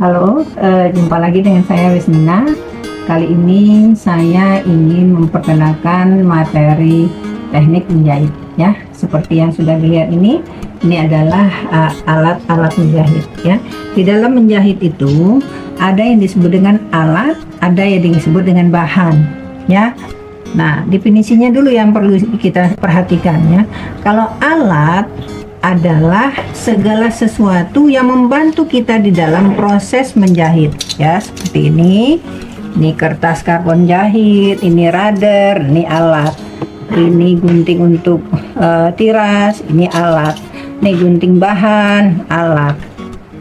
Halo, jumpa lagi dengan saya Wisnina. Kali ini saya ingin memperkenalkan materi teknik menjahit ya. Seperti yang sudah dilihat ini adalah alat-alat menjahit ya. Di dalam menjahit itu ada yang disebut dengan alat, ada yang disebut dengan bahan ya. Nah, definisinya dulu yang perlu kita perhatikan ya. Kalau alat adalah segala sesuatu yang membantu kita di dalam proses menjahit ya, seperti ini kertas karbon jahit, ini radar, ini alat, ini gunting untuk tiras, ini alat, ini gunting bahan, alat,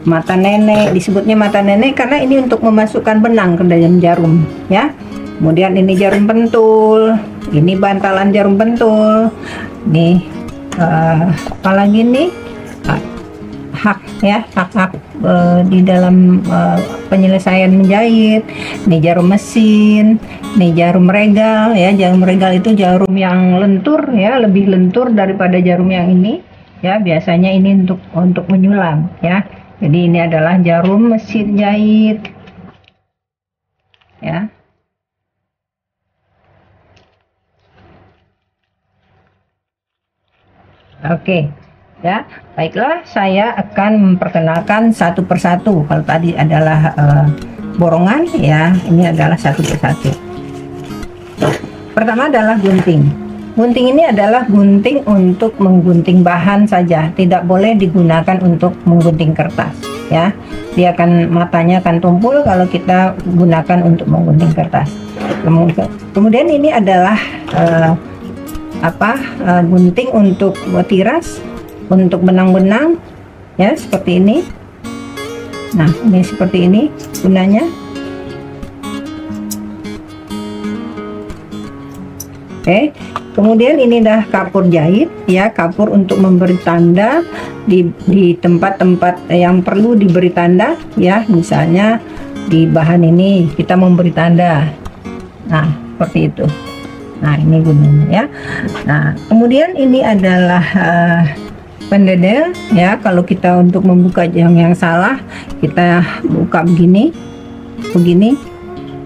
mata nenek, disebutnya mata nenek karena ini untuk memasukkan benang ke dalam jarum ya. Kemudian ini jarum pentul, ini bantalan jarum pentul, nih apalagi nih hak di dalam penyelesaian menjahit. Ini jarum mesin, ini jarum regal ya. Jarum regal itu jarum yang lentur ya, lebih lentur daripada jarum yang ini ya. Biasanya ini untuk menyulam ya. Jadi ini adalah jarum mesin jahit ya. Oke ya, baiklah, saya akan memperkenalkan satu persatu. Kalau tadi adalah borongan ya, ini adalah satu persatu. Pertama adalah gunting. Gunting ini adalah gunting untuk menggunting bahan saja, tidak boleh digunakan untuk menggunting kertas ya. Dia matanya akan tumpul kalau kita gunakan untuk menggunting kertas. Kemudian ini adalah gunting untuk tiras, untuk benang-benang ya, seperti ini. Nah, ini seperti ini gunanya. Oke, kemudian ini dah kapur jahit ya, kapur untuk memberi tanda di tempat-tempat yang perlu diberi tanda ya. Misalnya di bahan ini kita memberi tanda, nah seperti itu. Nah, ini gunanya ya. Nah, kemudian ini adalah pendedel ya. Kalau kita untuk membuka yang salah, kita buka begini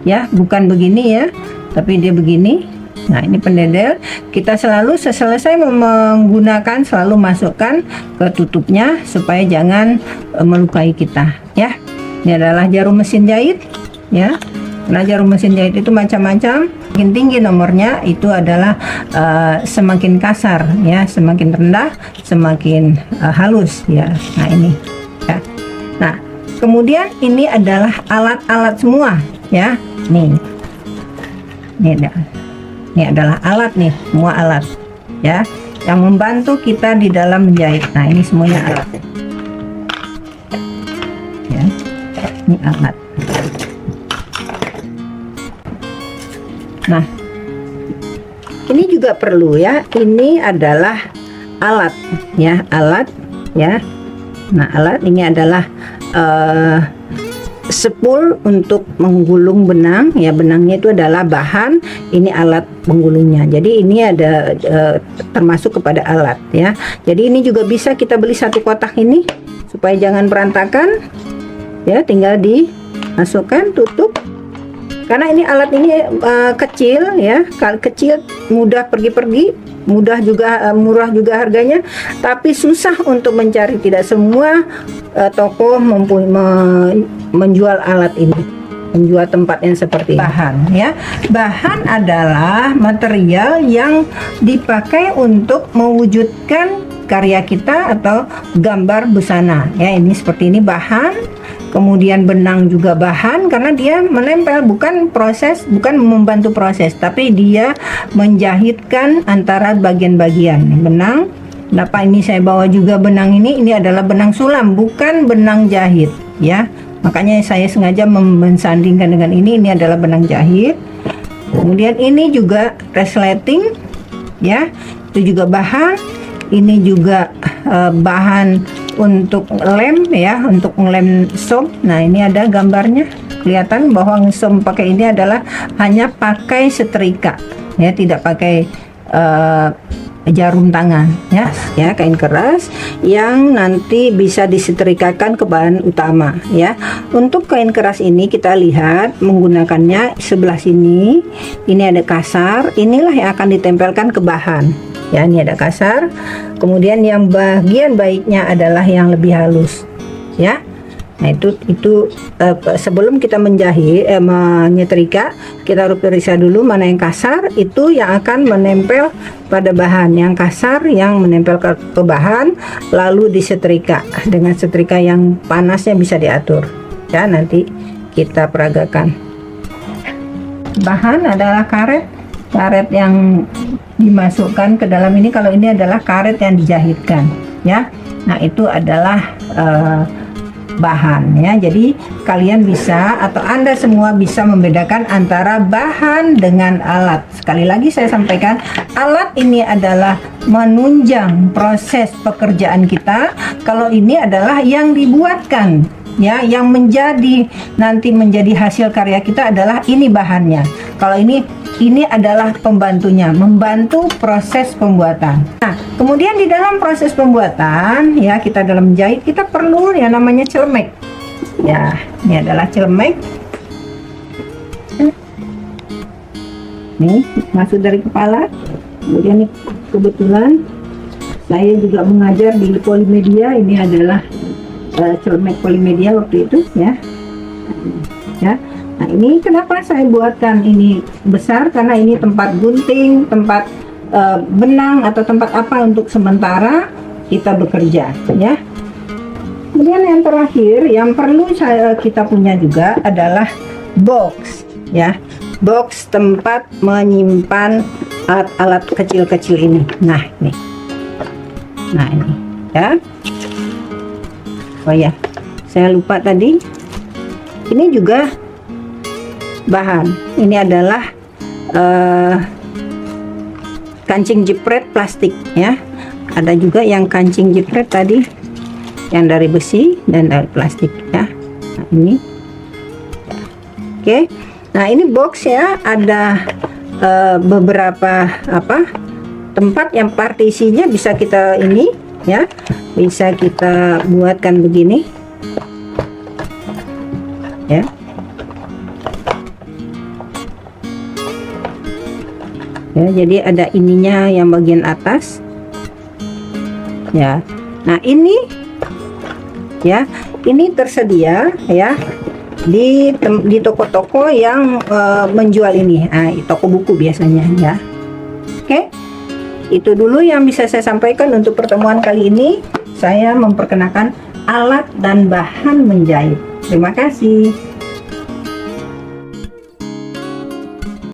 ya, bukan begini ya, tapi dia begini. Nah, ini pendedel. Kita selalu selesai menggunakan, selalu masukkan ke tutupnya supaya jangan melukai kita ya. Ini adalah jarum mesin jahit ya. Nah, jarum mesin jahit itu macam-macam. Semakin tinggi nomornya itu adalah semakin kasar ya, semakin rendah semakin halus ya. Nah, ini ya. Nah, kemudian ini adalah alat-alat semua ya. Ini adalah alat nih, semua alat ya yang membantu kita di dalam menjahit. Nah, ini semuanya alat ya. Ini alat. Nah, ini juga perlu ya. Ini adalah alat ya, alat ya. Nah, alat ini adalah sepul untuk menggulung benang ya. Benangnya itu adalah bahan, ini alat penggulungnya. Jadi ini ada termasuk kepada alat ya. Jadi ini juga bisa kita beli satu kotak ini supaya jangan berantakan ya. Tinggal dimasukkan, tutup. Karena ini alat ini kecil ya, kecil, mudah pergi-pergi, mudah juga, murah juga harganya, tapi susah untuk mencari. Tidak semua toko menjual alat ini, menjual tempat yang seperti ini. Bahan ya, bahan adalah material yang dipakai untuk mewujudkan karya kita atau gambar busana ya. Ini seperti ini bahan. Kemudian benang juga bahan karena dia menempel, bukan membantu proses, tapi dia menjahitkan antara bagian-bagian benang. Kenapa ini saya bawa juga benang ini adalah benang sulam, bukan benang jahit ya. Makanya saya sengaja mensandingkan dengan ini adalah benang jahit. Kemudian ini juga resleting ya, itu juga bahan. Ini juga bahan untuk lem ya, untuk ngelem som. Nah, ini ada gambarnya, kelihatan bahwa ngesom pakai ini adalah hanya pakai setrika ya, tidak pakai jarum tangan ya, kain keras yang nanti bisa disetrikakan ke bahan utama ya. Untuk kain keras ini kita lihat menggunakannya sebelah sini, ini ada kasar, inilah yang akan ditempelkan ke bahan ya. Ini ada kasar, kemudian yang bagian baiknya adalah yang lebih halus ya. Nah itu sebelum kita menjahit menyetrika, kita harus periksa dulu mana yang kasar, itu yang akan menempel pada bahan, yang kasar yang menempel ke bahan, lalu disetrika dengan setrika yang panasnya bisa diatur ya. Nanti kita peragakan. Bahan adalah karet yang dimasukkan ke dalam ini. Kalau ini adalah karet yang dijahitkan ya. Nah itu adalah bahan ya. Jadi kalian bisa, atau Anda semua bisa membedakan antara bahan dengan alat. Sekali lagi saya sampaikan, alat ini adalah menunjang proses pekerjaan kita. Kalau ini adalah yang dibuatkan ya, yang nanti menjadi hasil karya kita adalah ini bahannya. Kalau ini adalah pembantunya, membantu proses pembuatan. Nah, kemudian di dalam proses pembuatan ya, kita dalam menjahit kita perlu yang namanya celemek. Ya, ini adalah celemek. Nih, masuk dari kepala. Kemudian ini kebetulan saya juga mengajar di Polimedia. Ini adalah celemek Polimedia waktu itu ya. Ya. Nah ini kenapa saya buatkan ini besar, karena ini tempat gunting, tempat benang atau tempat apa untuk sementara kita bekerja ya. Kemudian yang terakhir yang perlu kita punya juga adalah box ya, box tempat menyimpan alat-alat kecil-kecil ini. Nah ini ya. Oh ya, saya lupa tadi, ini juga bahan. Ini adalah kancing jepret plastik ya. Ada juga yang kancing jepret tadi yang dari besi dan dari plastik ya. Nah ini oke. Nah ini box ya, ada beberapa tempat yang partisinya bisa kita ini ya, bisa kita buatkan begini ya. Ya, jadi ada ininya yang bagian atas ya. Nah ini ya, ini tersedia ya di toko-toko yang menjual ini, toko buku biasanya ya. Oke, itu dulu yang bisa saya sampaikan untuk pertemuan kali ini. Saya memperkenalkan alat dan bahan menjahit. Terima kasih.